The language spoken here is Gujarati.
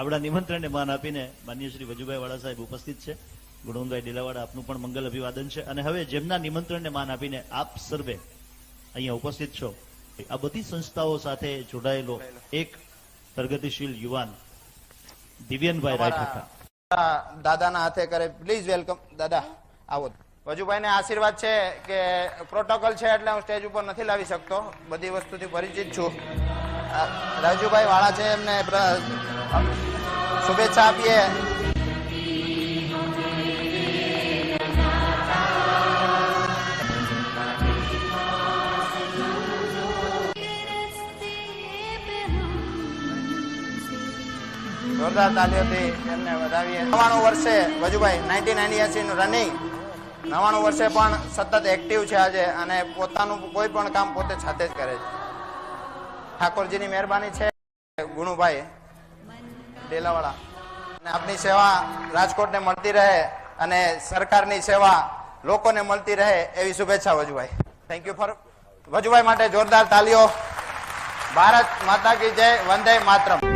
આપણા નિમંત્રણને માન આપીને માનનીય શ્રી વજુભાઈ વાળા સાહેબ ઉપસ્થિત છે. ગુણવંતભાઈ ડેલાવાડા, આપનું પણ મંગલ અભિવાદન છે. અને હવે જેમના નિમંત્રણને માન આપીને આપ સર્વે અહીંયા ઉપસ્થિત છો, આ બધી સંસ્થાઓ સાથે જોડાયેલો એક પ્રગતિશીલ યુવાન દિવ્યનભાઈ રાયઠા દાદાના હાથે કરે. પ્લીઝ વેલકમ દાદા, આવો. વજુભાઈ ને આશીર્વાદ છે કે પ્રોટોકોલ છે એટલે હું સ્ટેજ ઉપર નથી લાવી શકતો, બધી વસ્તુથી પરિચિત છું. રાજુભાઈ વાળા છે, એમને શુભેચ્છા આપીએ. જોરદાર તાલીઓથી એમને વધાવીએ. 99 વર્ષે વજુભાઈ 1989 નું રનિંગ, 99 વર્ષે પણ સતત એક્ટિવ છે આજે, અને પોતાનું કોઈ પણ કામ પોતે જાતે જ કરે છે. ઠાકોરજીની મહેરબાની છે. ગુણુભાઈ ડેલાવાડા, અને આપની સેવા રાજકોટને મળતી રહે અને સરકારની સેવા લોકોને મળતી રહે એવી શુભેચ્છા Vajubhai. Thank you for Vajubhai માટે જોરદાર તાલીઓ. ભારત માતા કી જય, વંદે માતરમ.